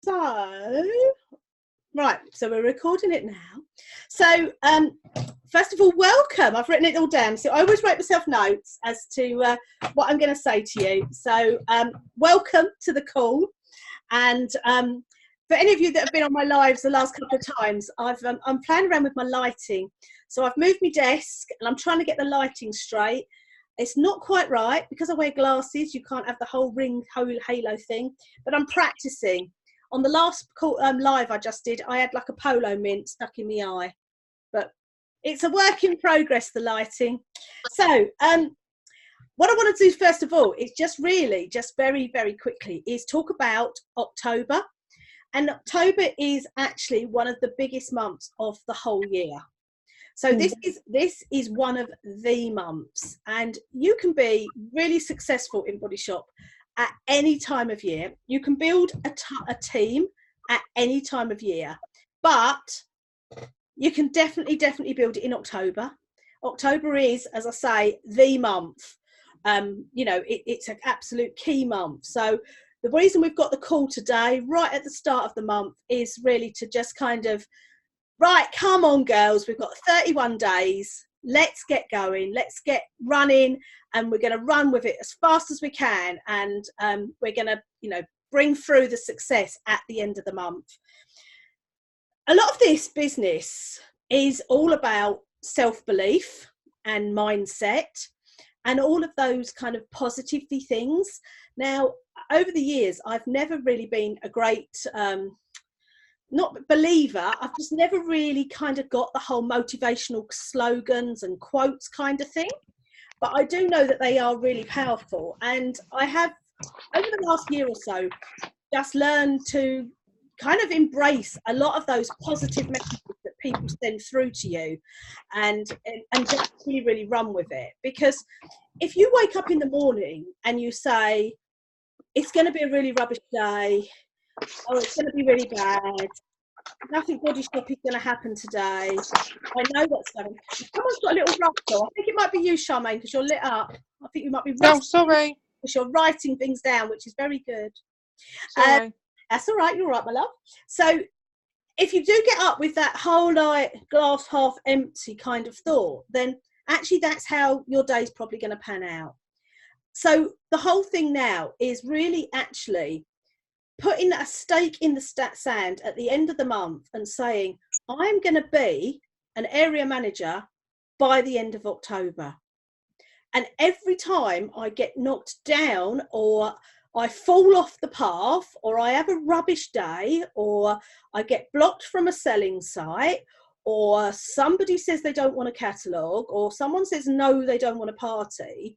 So, right, so we're recording it now. So, first of all, welcome. I've written it all down. So I always write myself notes as to what I'm going to say to you. So, welcome to the call. And for any of you that have been on my lives the last couple of times, I'm playing around with my lighting. So I've moved my desk and I'm trying to get the lighting straight. It's not quite right because I wear glasses. You can't have the whole ring halo thing, but I'm practicing. On the last live I just did, I had like a polo mint stuck in the eye, but it's a work in progress, the lighting. So what I want to do first of all is just very, very quickly is talk about October. And October is actually one of the biggest months of the whole year. So this is one of the months, and you can be really successful in Body Shop at any time of year. You can build a team at any time of year, but you can definitely build it in October. October is, as I say, the month. It's an absolute key month. So the reason we've got the call today, right at the start of the month, is really to just kind of, right, come on, girls, we've got 31 days. Let's get going. Let's get running, and we're going to run with it as fast as we can. And we're going to, bring through the success at the end of the month. A lot of this business is all about self-belief and mindset and all of those kind of positive things. Now, over the years, I've never really been a great not believer. I've just never really kind of got the whole motivational slogans and quotes kind of thing, but I do know that they are really powerful, and I have over the last year or so just learned to kind of embrace a lot of those positive messages that people send through to you, and just really run with it. Because if you wake up in the morning and you say it's going to be a really rubbish day, oh, it's going to be really bad, nothing Body Shop is going to happen today, I know what's going on. Someone's got a little rustle. I think it might be you, Charmaine, because you're lit up. I think you might be Oh, sorry. Because you're writing things down, which is very good. Sorry. That's all right. You're right, my love. So if you do get up with that whole like glass half empty kind of thought, then actually that's how your day's probably going to pan out. So the whole thing now is really actually putting a stake in the sand at the end of the month and saying, I'm going to be an area manager by the end of October. And every time I get knocked down, or I fall off the path, or I have a rubbish day, or I get blocked from a selling site, or somebody says they don't want a catalogue, or someone says no, they don't want a party,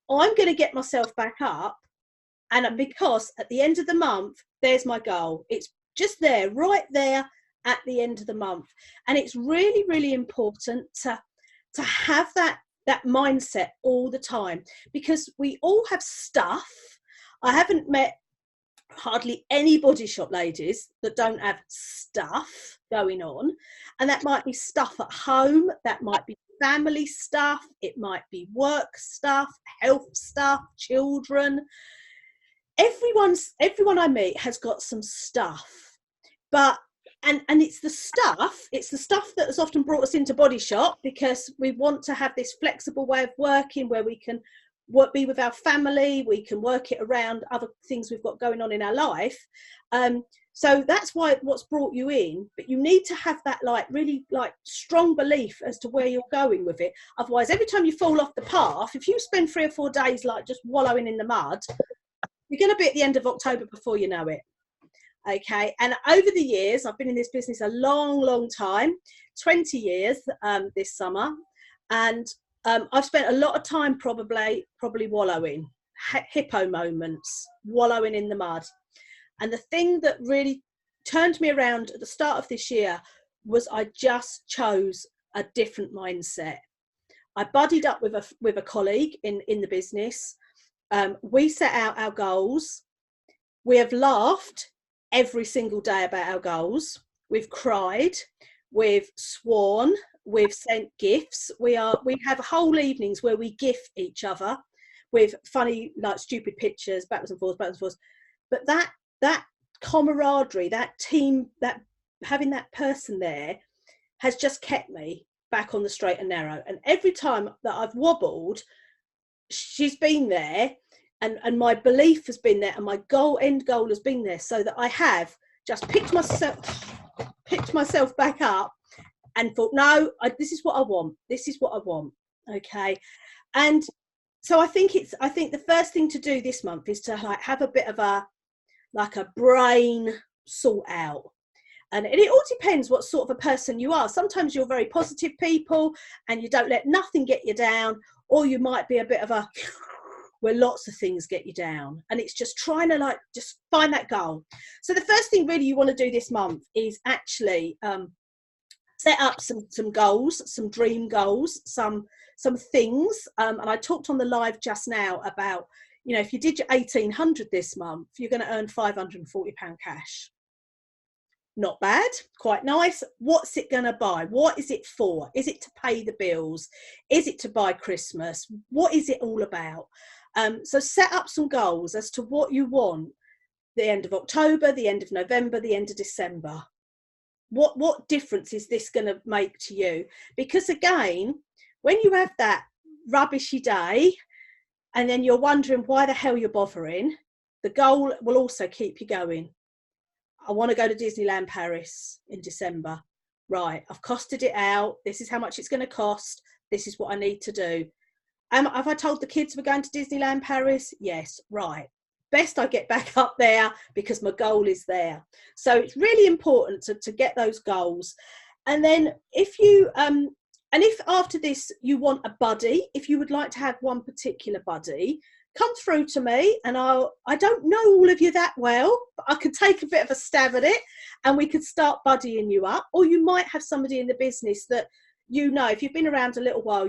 I'm going to get myself back up. And because at the end of the month, there's my goal. It's just there, right there at the end of the month. And it's really, really important to have that mindset all the time, because we all have stuff. I haven't met hardly any Body Shop ladies that don't have stuff going on. And that might be stuff at home, that might be family stuff, it might be work stuff, health stuff, children. Everyone I meet has got some stuff, but and it's the stuff that has often brought us into Body Shop, because we want to have this flexible way of working where we can be with our family, we can work it around other things we've got going on in our life. So that's what's brought you in, but you need to have that really strong belief as to where you're going with it. Otherwise, every time you fall off the path, if you spend 3 or 4 days just wallowing in the mud, you're going to be at the end of October before you know it. Okay. And over the years, I've been in this business a long time, 20 years this summer. And I've spent a lot of time probably wallowing, hippo moments, wallowing in the mud. And the thing that really turned me around at the start of this year was I just chose a different mindset. I buddied up with a colleague in the business. We set out our goals. We have laughed every single day about our goals. We've cried, we've sworn, we've sent gifts. We have whole evenings where we gift each other with funny, stupid pictures, backwards and forwards. But that camaraderie, that team, that having that person there has just kept me back on the straight and narrow. And every time that I've wobbled, she's been there, and my belief has been there, and my end goal has been there, so that I have just picked myself back up and thought, no, this is what I want. This is what I want. Okay. And so I think the first thing to do this month is to have a bit of a brain sort out. And it all depends what sort of a person you are. Sometimes you're very positive people and you don't let nothing get you down, or you might be a bit of a where lots of things get you down, and it's just trying to just find that goal. So the first thing really you want to do this month is actually set up some goals, some dream goals, some things. And I talked on the live just now about, if you did your 1,800 this month, you're going to earn £540 cash. Not bad, quite nice. What's it going to buy? What is it for? Is it to pay the bills? Is it to buy Christmas? What is it all about? So set up some goals as to what you want the end of October, the end of November, the end of December. What difference is this going to make to you? Because again, when you have that rubbishy day and then you're wondering why the hell you're bothering, the goal will also keep you going. I want to go to Disneyland Paris in December. Right, I've costed it out. This is how much it's going to cost. This is what I need to do. Have I told the kids we're going to Disneyland Paris? Yes, right. Best I get back up there because my goal is there. So it's really important to get those goals. And then if after this you want a buddy, if you would like to have one particular buddy, come through to me, and I don't know all of you that well, but I could take a bit of a stab at it and we could start buddying you up. Or you might have somebody in the business that, if you've been around a little while,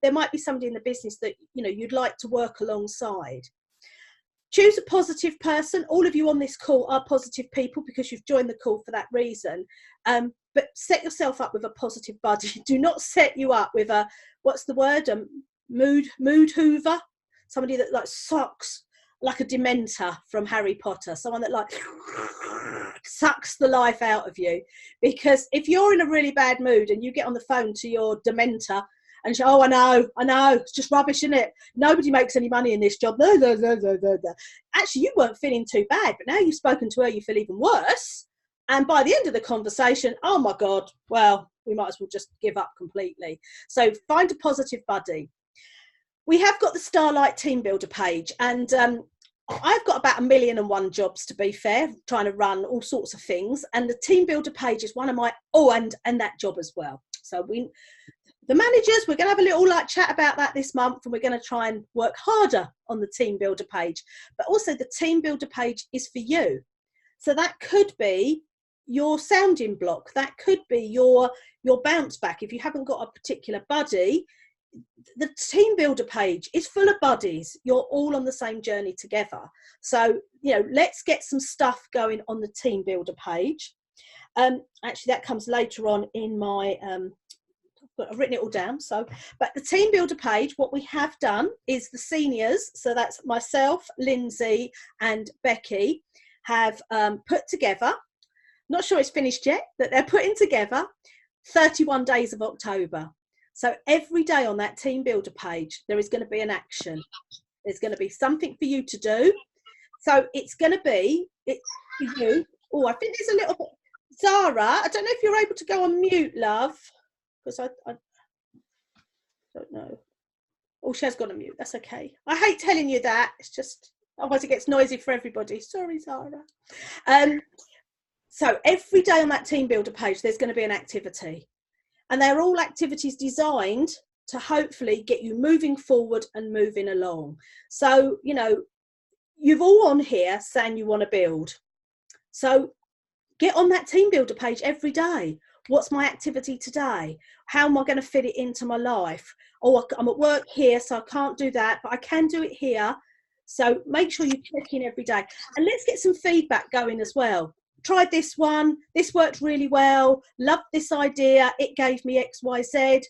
there might be somebody in the business that, you'd like to work alongside. Choose a positive person. All of you on this call are positive people because you've joined the call for that reason. But set yourself up with a positive buddy. Do not set you up with a, what's the word? Mood hoover. Somebody that sucks like a Dementor from Harry Potter. Someone that sucks the life out of you. Because if you're in a really bad mood and you get on the phone to your Dementor and say, oh, I know, it's just rubbish, isn't it? Nobody makes any money in this job. Actually, you weren't feeling too bad, but now you've spoken to her, you feel even worse. And by the end of the conversation, oh my God, well, we might as well just give up completely. So find a positive buddy. We have got the Starlight Team Builder page, and I've got about 1,000,001 jobs, to be fair, trying to run all sorts of things. And the Team Builder page is one of my, and that job as well. So the managers, we're going to have a little chat about that this month, and we're going to try and work harder on the Team Builder page. But also the Team Builder page is for you. So that could be your sounding block. That could be your bounce back. If you haven't got a particular buddy, the Team Builder page is full of buddies. You're all on the same journey together. So, let's get some stuff going on the Team Builder page. Actually, that comes later on in my, I've written it all down. But the Team Builder page, what we have done is the seniors, so that's myself, Lindsay and Becky, have put together, not sure it's finished yet, but they're putting together 31 days of October. So every day on that Team Builder page, there is going to be an action. There's going to be something for you to do. So it's going to be, for you. Oh, I think there's a little bit. Zara, I don't know if you're able to go on mute, love, because I don't know. Oh, she has gone on mute. That's okay. I hate telling you that. It's just, otherwise it gets noisy for everybody. Sorry, Zara. So every day on that Team Builder page, there's going to be an activity. And they're all activities designed to hopefully get you moving forward and moving along. So, you've all on here saying you want to build. So get on that Team Builder page every day. What's my activity today? How am I going to fit it into my life? Oh, I'm at work here, so I can't do that, but I can do it here. So make sure you check in every day. And let's get some feedback going as well. Tried this one, this worked really well, loved this idea, it gave me XYZ.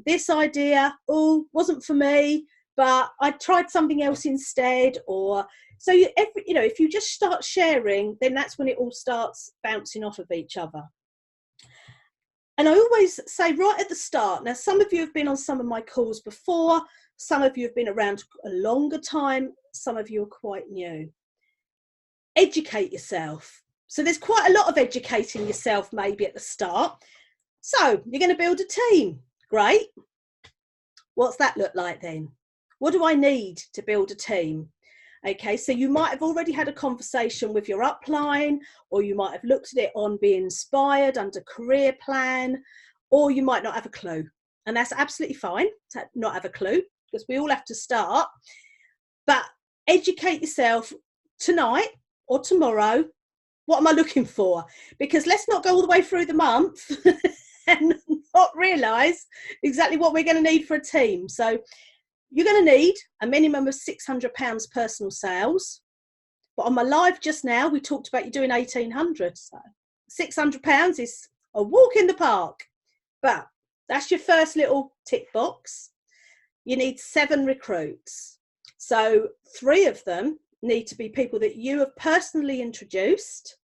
This idea, wasn't for me, but I tried something else instead. Or, So if you just start sharing, then that's when it all starts bouncing off of each other. And I always say right at the start, now some of you have been on some of my calls before, some of you have been around a longer time, some of you are quite new. Educate yourself. So there's quite a lot of educating yourself maybe at the start. So you're going to build a team. Great. What's that look like then? What do I need to build a team? Okay, so you might have already had a conversation with your upline, or you might have looked at it on Be Inspired under career plan, or you might not have a clue. And that's absolutely fine to not have a clue, because we all have to start. But educate yourself tonight or tomorrow. What am I looking for? Because let's not go all the way through the month and not realise exactly what we're going to need for a team. So you're going to need a minimum of £600 personal sales. But on my live just now, we talked about you doing 1,800. So £600 is a walk in the park. But that's your first little tick box. You need 7 recruits. So 3 of them need to be people that you have personally introduced.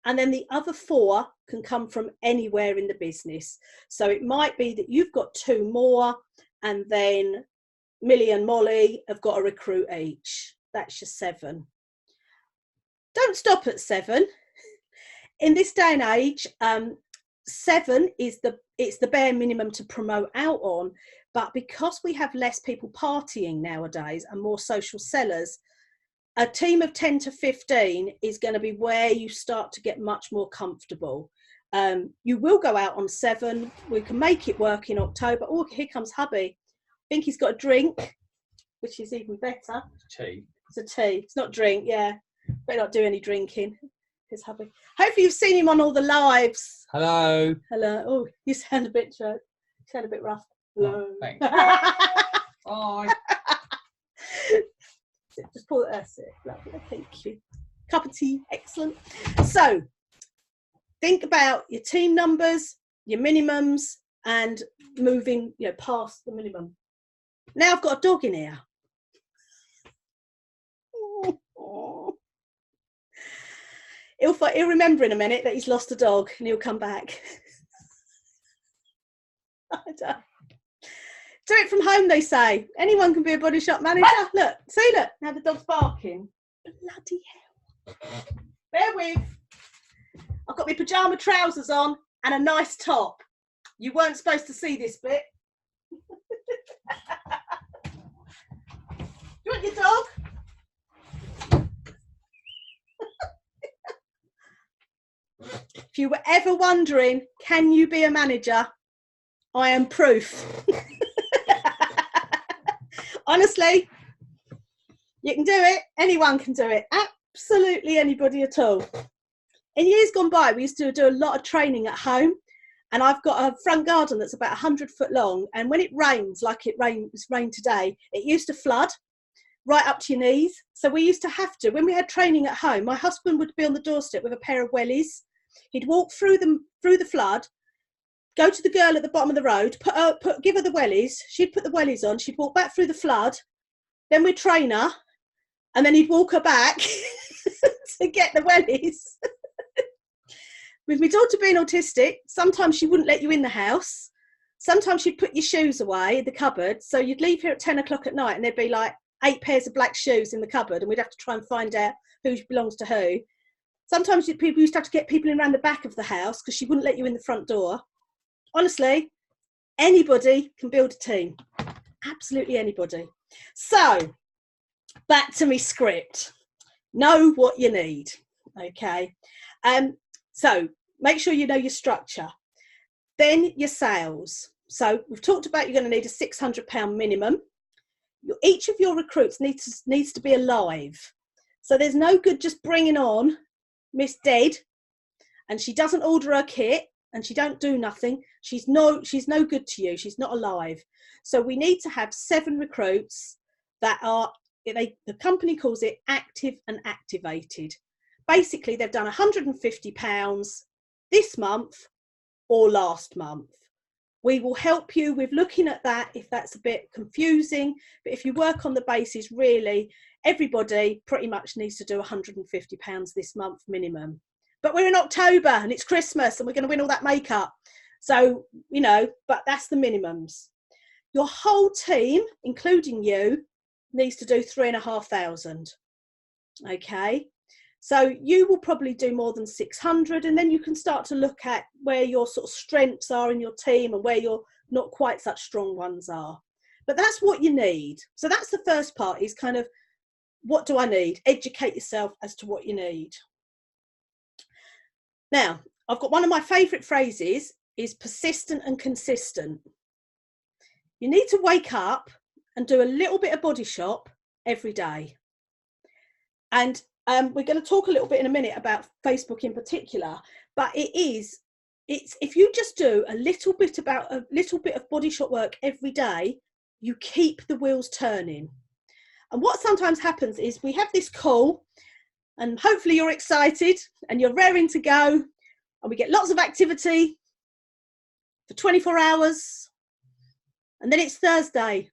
And then the other 4 can come from anywhere in the business. So it might be that you've got 2 more, and then Millie and Molly have got a recruit each. That's your 7. Don't stop at 7. In this day and age, 7 is the bare minimum to promote out on. But because we have less people partying nowadays and more social sellers, a team of 10 to 15 is going to be where you start to get much more comfortable. You will go out on 7. We can make it work in October. Oh, here comes hubby. I think he's got a drink, which is even better. Tea. It's a tea. It's not drink, yeah. Better not do any drinking. His hubby. Hopefully you've seen him on all the lives. Hello. Hello. Oh, you sound a bit rough. Hello. Oh, thanks. Bye. Just pull it. That's it. Lovely. Thank you. Cup of tea. Excellent. So think about your team numbers, your minimums, and moving past the minimum. Now I've got a dog in here. He'll remember in a minute that he's lost a dog, and he'll come back. Do it from home, they say. Anyone can be a body shop manager. Look, now the dog's barking. Bloody hell. Bear with. I've got my pyjama trousers on and a nice top. You weren't supposed to see this bit. Do you want your dog? If you were ever wondering, can you be a manager? I am proof. Honestly, you can do it. Anyone can do it. Absolutely anybody at all. In years gone by, we used to do a lot of training at home, and I've got a front garden that's about 100 foot long, and when it rains, like it's rained today, it used to flood right up to your knees. So we used to have to, when we had training at home, my husband would be on the doorstep with a pair of wellies. He'd walk through the flood, go to the girl at the bottom of the road, give her the wellies. She'd put the wellies on. She'd walk back through the flood. Then we'd train her, and then he'd walk her back to get the wellies. With my daughter being autistic, sometimes she wouldn't let you in the house. Sometimes she'd put your shoes away in the cupboard. So you'd leave here at 10 o'clock at night, and there'd be like 8 pairs of black shoes in the cupboard, and we'd have to try and find out who belongs to who. Sometimes people used to have to get people in around the back of the house because she wouldn't let you in the front door. Honestly, anybody can build a team. Absolutely anybody. So, back to me script. Know what you need, okay? So, make sure you know your structure. Then your sales. So, we've talked about you're going to need a £600 minimum. Each of your recruits needs to be alive. So, there's no good just bringing on Miss Dead, and she doesn't order her kit, and she don't do nothing. She's no good to you. She's not alive. So we need to have 7 recruits that are, the company calls it active and activated. Basically, they've done £150 this month or last month. We will help you with looking at that if that's a bit confusing. But if you work on the basis, really, everybody pretty much needs to do £150 this month minimum. But we're in October and it's Christmas and we're going to win all that makeup. So, you know, but that's the minimums. Your whole team, including you, needs to do 3,500. Okay. So you will probably do more than 600, and then you can start to look at where your sort of strengths are in your team and where your not quite such strong ones are. But that's what you need. So that's the first part, is kind of, what do I need? Educate yourself as to what you need. Now, I've got one of my favourite phrases is persistent and consistent. You need to wake up and do a little bit of body shop every day. And we're going to talk a little bit in a minute about Facebook in particular, but it's if you just do a little bit of body shop work every day, you keep the wheels turning. And what sometimes happens is we have this call, and hopefully you're excited and you're raring to go, and we get lots of activity for 24 hours, and then it's Thursday,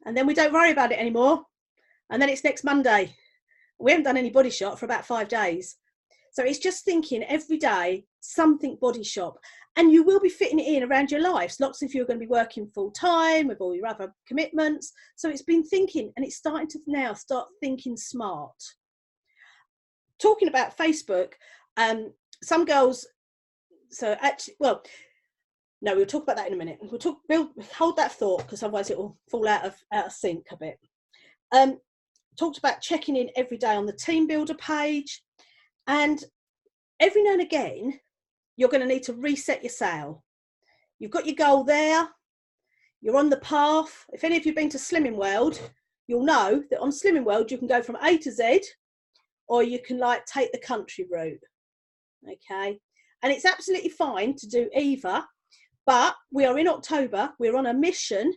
and then we don't worry about it anymore, and then it's next Monday. We haven't done any body shop for about 5 days. So it's just thinking every day, something body shop. And you will be fitting it in around your life. Lots of you are going to be working full time with all your other commitments. So it's been thinking, and it's starting to now start thinking smart. Talking about Facebook, some girls, so actually, well, no, we'll talk about that in a minute. We'll hold that thought, because otherwise it will fall out of sync a bit. Talked about checking in every day on the team builder page, and every now and again you're going to need to reset your sail. You've got your goal there, you're on the path. If any of you have been to Slimming World, you'll know that on Slimming World you can go from A to Z, or you can like take the country route. Okay, and it's absolutely fine to do either, but we are in October, we're on a mission,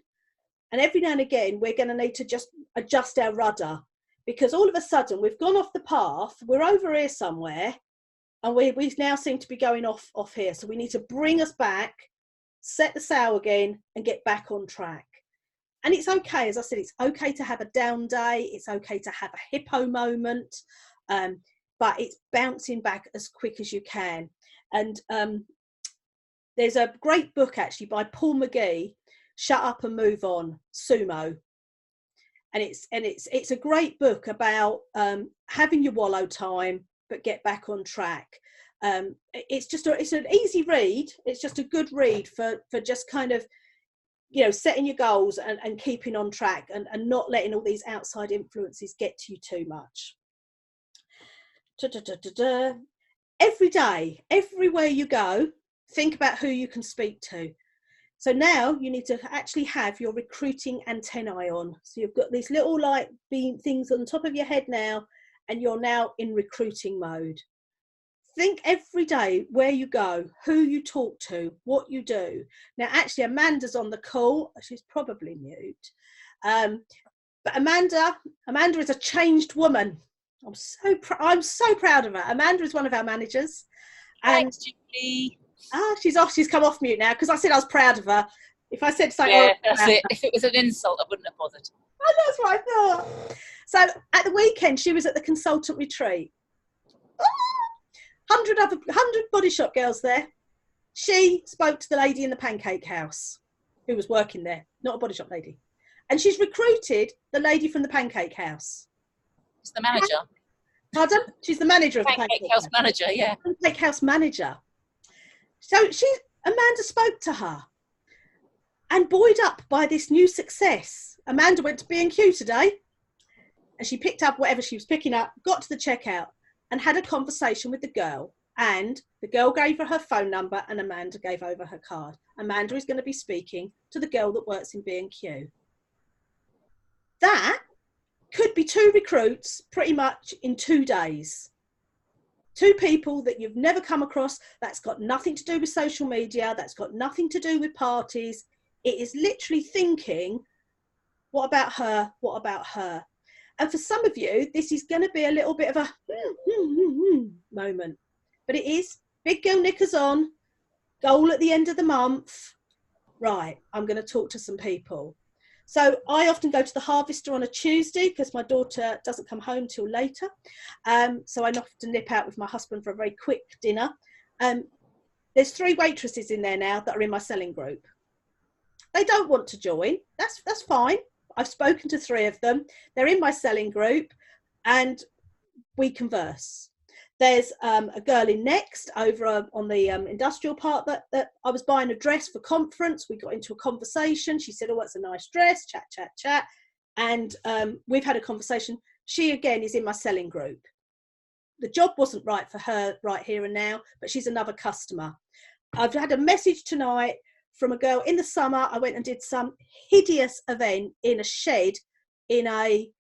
and every now and again we're going to need to just adjust our rudder. Because all of a sudden we've gone off the path, we're over here somewhere, and we now seem to be going off here. So we need to bring us back, set the sail again, and get back on track. And it's okay, as I said, it's okay to have a down day, it's okay to have a hippo moment, but it's bouncing back as quick as you can. And there's a great book actually by Paul McGee, Shut Up and Move On, Sumo. And it's a great book about having your wallow time, but get back on track. It's an easy read. It's just a good read for just kind of, you know, setting your goals and keeping on track, and not letting all these outside influences get to you too much. Every day, everywhere you go, think about who you can speak to. So now you need to actually have your recruiting antennae on. So you've got these little like beam things on the top of your head now, and you're now in recruiting mode. Think every day where you go, who you talk to, what you do. Now, actually, Amanda's on the call. She's probably mute. But Amanda is a changed woman. I'm so proud of her. Amanda is one of our managers. Thanks, Julie. She's off. She's come off mute now, because I said I was proud of her. If I said something, yeah, that's it. If it was an insult, I wouldn't have bothered. Oh, that's what I thought. So at the weekend, she was at the consultant retreat. 100 body shop girls there. She spoke to the lady in the pancake house who was working there, not a body shop lady, and she's recruited the lady from the pancake house. It's the manager. Pardon? She's the manager of the pancake house manager. Yeah. Pancake house manager. So Amanda spoke to her, and buoyed up by this new success, Amanda went to B&Q today, and she picked up whatever she was picking up, got to the checkout, and had a conversation with the girl. And the girl gave her phone number, and Amanda gave over her card. Amanda is going to be speaking to the girl that works in B&Q. That could be 2 recruits pretty much in 2 days. 2 people that you've never come across. That's got nothing to do with social media. That's got nothing to do with parties. It is literally thinking, what about her? What about her? And for some of you, this is going to be a little bit of a moment. But it is big girl knickers on, goal at the end of the month, right, I'm going to talk to some people. So I often go to the Harvester on a Tuesday because my daughter doesn't come home till later. So I often nip out with my husband for a very quick dinner. There's 3 waitresses in there now that are in my selling group. They don't want to join. That's fine. I've spoken to 3 of them. They're in my selling group and we converse. There's a girl in Next over on the industrial part that I was buying a dress for conference. We got into a conversation. She said, oh, that's a nice dress, chat. And we've had a conversation. She, again, is in my selling group. The job wasn't right for her right here and now, but she's another customer. I've had a message tonight from a girl in the summer. I went and did some hideous event in a shed in a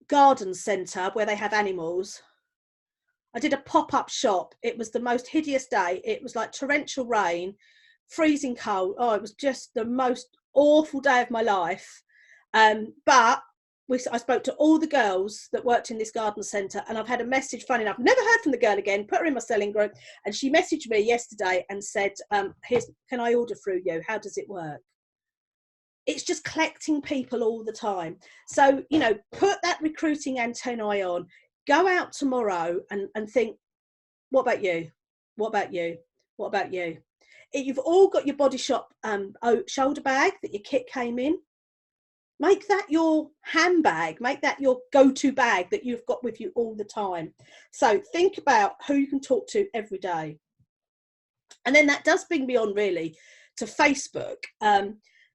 garden centre where they have animals. I did a pop-up shop. It was the most hideous day. It was like torrential rain, freezing cold. Oh, it was just the most awful day of my life. But I spoke to all the girls that worked in this garden centre, and I've had a message, funny enough, never heard from the girl again, put her in my selling group, and she messaged me yesterday and said, can I order through you? How does it work? It's just collecting people all the time. So, put that recruiting antennae on. Go out tomorrow and think, what about you? What about you? What about you? You've all got your Body Shop shoulder bag that your kit came in. Make that your handbag. Make that your go-to bag that you've got with you all the time. So think about who you can talk to every day. And then that does bring me on really to Facebook.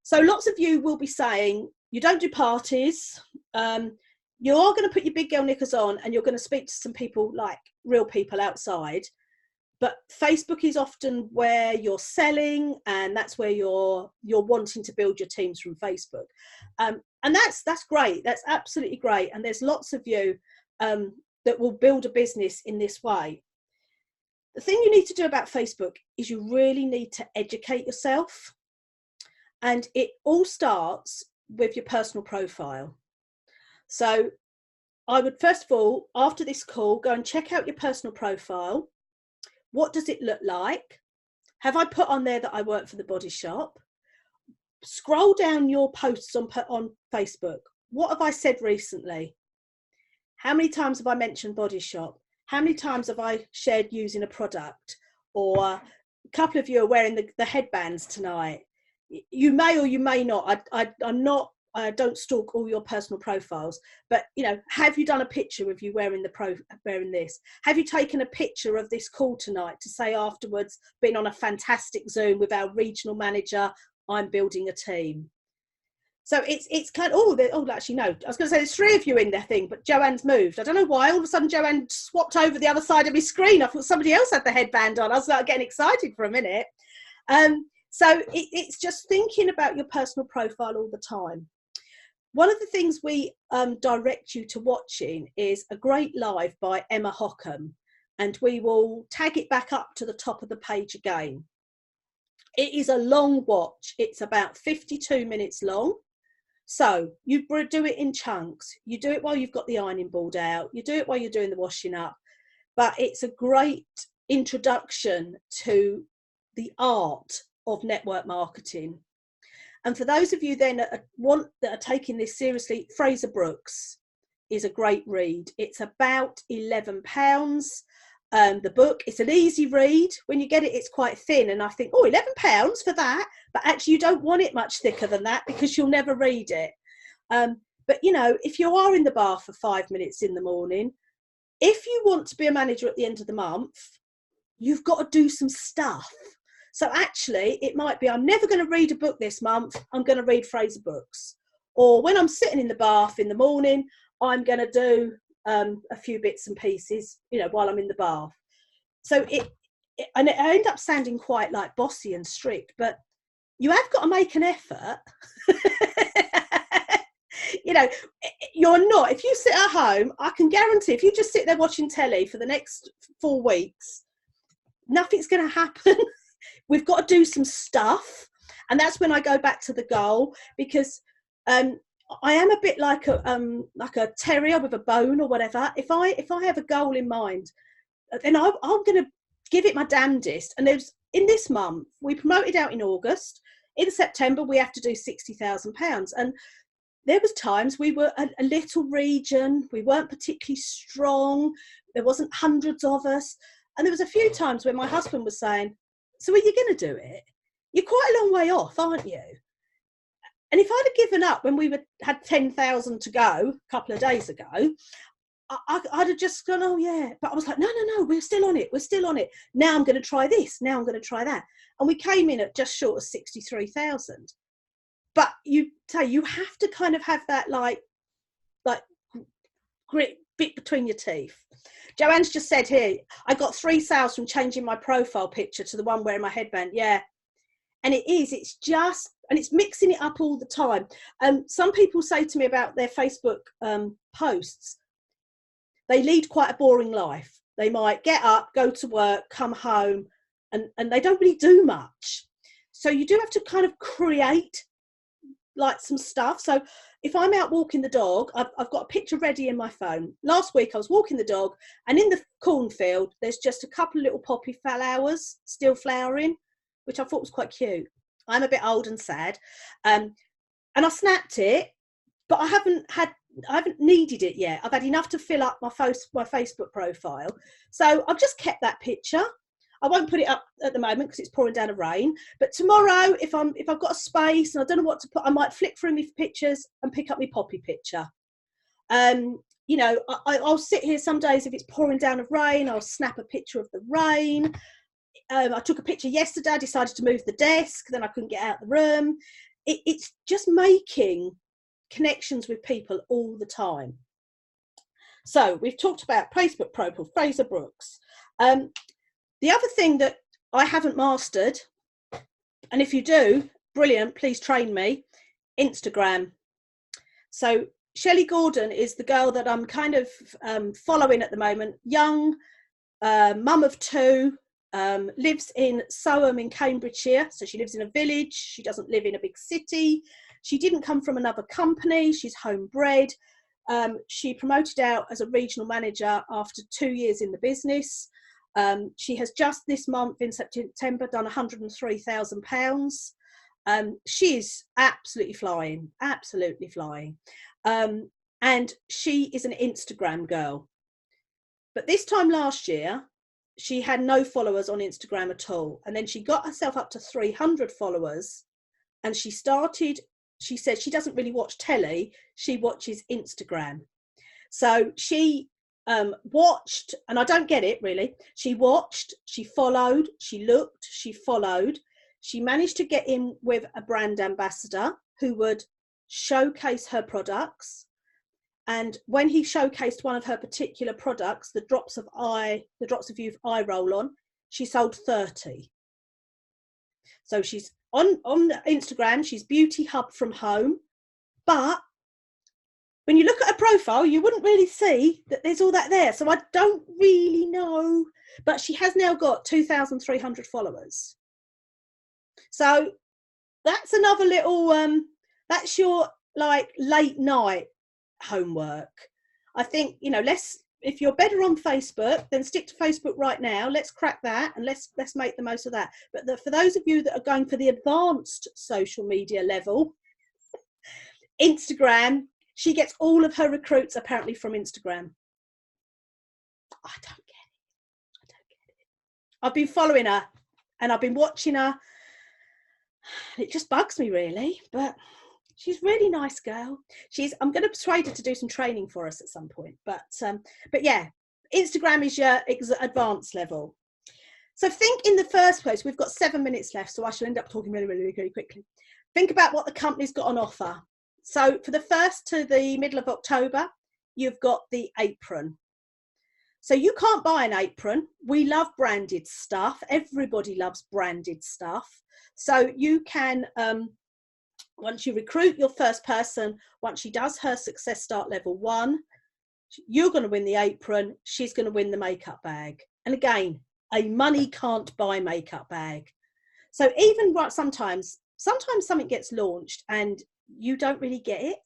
So lots of you will be saying, you don't do parties. You are going to put your big girl knickers on and you're going to speak to some people, like real people outside. But Facebook is often where you're selling, and that's where you're wanting to build your teams from Facebook. And that's great. That's absolutely great. And there's lots of you that will build a business in this way. The thing you need to do about Facebook is you really need to educate yourself. And it all starts with your personal profile. So I would, first of all, after this call, go and check out your personal profile. What does it look like? Have I put on there that I work for the Body Shop? Scroll down your posts on Facebook. What have I said recently? How many times have I mentioned Body Shop? How many times have I shared using a product? Or a couple of you are wearing the headbands tonight. You may or you may not. I don't stalk all your personal profiles, but have you done a picture of you wearing this? Have you taken a picture of this call tonight to say afterwards, been on a fantastic Zoom with our regional manager, I'm building a team? So it's kind of, actually no, I was going to say there's 3 of you in their thing, but Joanne's moved. I don't know why, all of a sudden Joanne swapped over the other side of my screen. I thought somebody else had the headband on. I was like getting excited for a minute. So it's just thinking about your personal profile all the time. One of the things we direct you to watching is a great live by Emma Hockham, and we will tag it back up to the top of the page again. It is a long watch. It's about 52 minutes long. So you do it in chunks. You do it while you've got the ironing board out. You do it while you're doing the washing up. But it's a great introduction to the art of network marketing. And for those of you then that are taking this seriously, Fraser Brooks is a great read. It's about £11. The book, it's an easy read. When you get it, it's quite thin, and I think, £11 for that, but actually you don't want it much thicker than that because you'll never read it. But if you are in the bar for 5 minutes in the morning, if you want to be a manager at the end of the month, you've got to do some stuff. So actually it might be, I'm never going to read a book this month, I'm going to read Fraser Brooks. Or when I'm sitting in the bath in the morning, I'm going to do a few bits and pieces, while I'm in the bath. So it end up sounding quite like bossy and strict, but you have got to make an effort. You're not, if you sit at home, I can guarantee if you just sit there watching telly for the next 4 weeks, nothing's going to happen. We've got to do some stuff. And that's when I go back to the goal, because I am a bit like a terrier with a bone or whatever. If I have a goal in mind, then I'm going to give it my damnedest. And in this month, we promoted out in August. in September we have to do £60,000. And there was times we were a little region, we weren't particularly strong, there wasn't hundreds of us. And there was a few times when my husband was saying, so are you going to do it? You're quite a long way off, aren't you? And if I'd have given up when we had 10,000 to go a couple of days ago, I'd have just gone, oh yeah. But I was like, no, we're still on it. We're still on it. Now I'm going to try this. Now I'm going to try that. And we came in at just short of 63,000. But you have to kind of have that like grit bit between your teeth. Joanne's just said here, I got 3 sales from changing my profile picture to the one wearing my headband. Yeah. And it's just, and it's mixing it up all the time. Some people say to me about their Facebook posts, they lead quite a boring life. They might get up, go to work, come home, and they don't really do much. So you do have to kind of create like some stuff. So if I'm out walking the dog, I've got a picture ready in my phone. Last week I was walking the dog, and in the cornfield, there's just a couple of little poppy flowers still flowering, which I thought was quite cute. I'm a bit old and sad. And I snapped it, but I haven't needed it yet. I've had enough to fill up my Facebook profile. So I've just kept that picture. I won't put it up at the moment because it's pouring down a rain. But tomorrow, if I've got a space and I don't know what to put, I might flick through my pictures and pick up my poppy picture. You know, I'll sit here some days if it's pouring down of rain, I'll snap a picture of the rain. I took a picture yesterday, I decided to move the desk, then I couldn't get out of the room. It's just making connections with people all the time. So we've talked about Facebook profile, Fraser Brooks. The other thing that I haven't mastered, and if you do, brilliant, please train me, Instagram. So Shelley Gordon is the girl that I'm kind of following at the moment. Young, mum of 2, lives in Soham in Cambridgeshire. So she lives in a village. She doesn't live in a big city. She didn't come from another company. She's homebred. She promoted out as a regional manager after 2 years in the business. She has just this month in September done £103,000. She's absolutely flying. And she is an Instagram girl. But this time last year, she had no followers on Instagram at all. And then she got herself up to 300 followers. And she said she doesn't really watch telly. She watches Instagram. So she watched, and I don't get it really. She watched, she followed, she looked, she followed. She managed to get in with a brand ambassador who would showcase her products. And when he showcased one of her particular products, the Drops of Youth eye roll on, she sold 30. So she's on Instagram, she's Beauty Hub from home. But when you look at her profile, you wouldn't really see that there's all that there. So I don't really know. But she has now got 2,300 followers. So that's another little, that's your like late night homework. I think, you know, if you're better on Facebook, then stick to Facebook right now. Let's crack that and let's make the most of that. But for those of you that are going for the advanced social media level, Instagram, she gets all of her recruits apparently from Instagram. I don't get it. I've been following her and I've been watching her. It just bugs me really, but she's a really nice girl. I'm going to persuade her to do some training for us at some point. But yeah, Instagram is your advanced level. So think in the first place, we've got 7 minutes left, so I shall end up talking really, really, really quickly. Think about what the company's got on offer. So for the 1st to the middle of October, you've got the apron. So you can't buy an apron. We love branded stuff. Everybody loves branded stuff. So you can, once you recruit your first person, once she does her Success Start level 1, you're going to win the apron. She's going to win the makeup bag. And again, a money can't buy makeup bag. So even sometimes something gets launched and you don't really get it.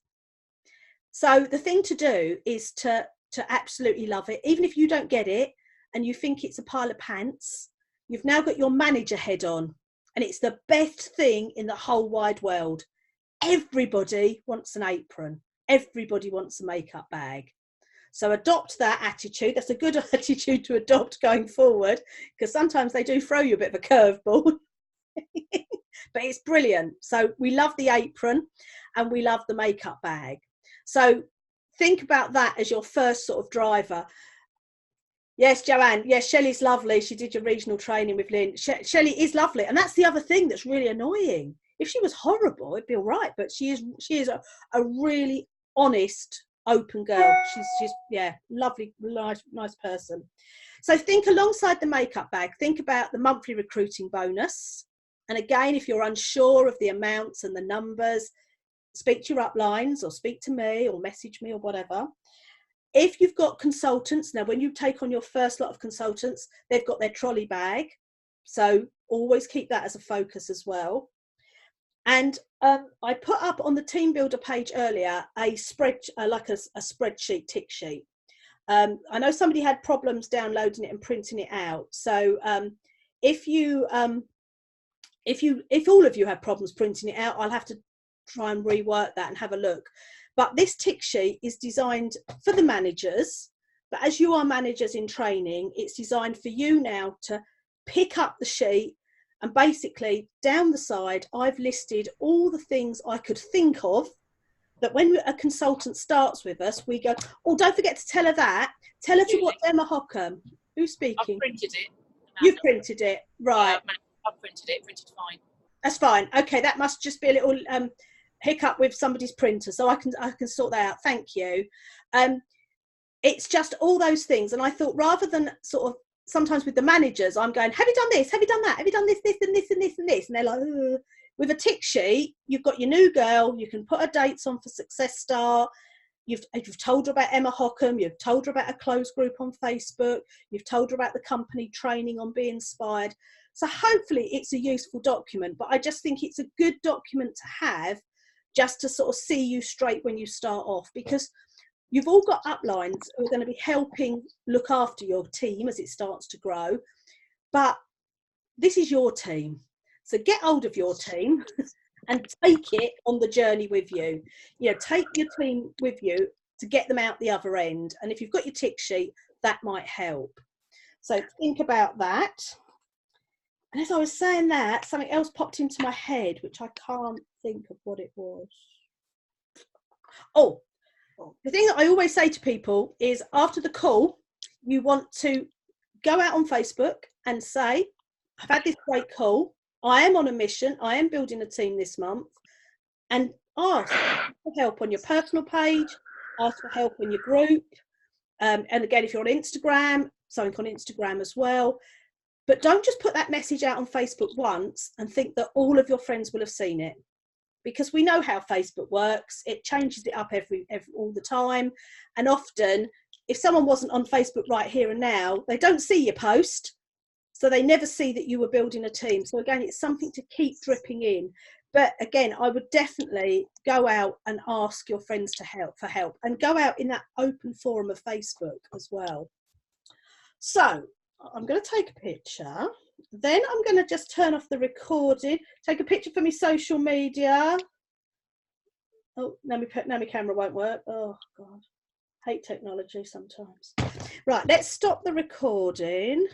So the thing to do is to absolutely love it. Even if you don't get it and you think it's a pile of pants, you've now got your manager head on. and it's the best thing in the whole wide world. Everybody wants an apron. Everybody wants a makeup bag. So adopt that attitude. That's a good attitude to adopt going forward, because sometimes they do throw you a bit of a curveball. But it's brilliant. So we love the apron and we love the makeup bag. So think about that as your first sort of driver. Yes, Joanne. Yes, Shelley's lovely. She did your regional training with Lynn. Shelley is lovely. And that's the other thing that's really annoying. If she was horrible, it'd be all right. But she is a really honest, open girl. She's yeah, lovely, nice person. So think alongside the makeup bag, think about the monthly recruiting bonus. And again, if you're unsure of the amounts and the numbers, speak to your uplines or speak to me or message me or whatever. If you've got consultants, now when you take on your first lot of consultants, they've got their trolley bag. So always keep that as a focus as well. And I put up on the Team Builder page earlier a spreadsheet, tick sheet. I know somebody had problems downloading it and printing it out. So if all of you have problems printing it out, I'll have to try and rework that and have a look. But this tick sheet is designed for the managers, but as you are managers in training, it's designed for you now to pick up the sheet, and basically down the side, I've listed all the things I could think of that when a consultant starts with us, we go, oh, don't forget to tell her that. Tell her to watch Emma Hockham. Who's speaking? I've printed it. You've printed it, right. I've printed it, printed fine. That's fine. Okay, that must just be a little hiccup with somebody's printer, so I can sort that out. Thank you. It's just all those things, and I thought rather than sort of sometimes with the managers, I'm going, have you done this? Have you done that? Have you done this, this, and this, and this, and this? And they're like, ugh. With a tick sheet, you've got your new girl. You can put her dates on for Success Star. You've told her about Emma Hockham. You've told her about a closed group on Facebook. You've told her about the company training on Be Inspired. So hopefully it's a useful document, but I just think it's a good document to have just to sort of see you straight when you start off, because you've all got uplines who are going to be helping look after your team as it starts to grow. But this is your team. So get hold of your team and take it on the journey with you. You know, take your team with you to get them out the other end. And if you've got your tick sheet, that might help. So think about that. And as I was saying that, something else popped into my head, which I can't think of what it was. Oh, the thing that I always say to people is after the call, you want to go out on Facebook and say, I've had this great call. I am on a mission. I am building a team this month. And ask for help on your personal page, ask for help in your group. And again, if you're on Instagram, something on Instagram as well. But don't just put that message out on Facebook once and think that all of your friends will have seen it, because we know how Facebook works. It changes it up all the time. And often, if someone wasn't on Facebook right here and now, they don't see your post. So they never see that you were building a team. So again, it's something to keep dripping in. But again, I would definitely go out and ask your friends for help, and go out in that open forum of Facebook as well. So I'm going to take a picture. Then I'm going to just turn off the recording. Take a picture for me social media. Oh, now my camera won't work. Oh, God. Hate technology sometimes. Right, let's stop the recording.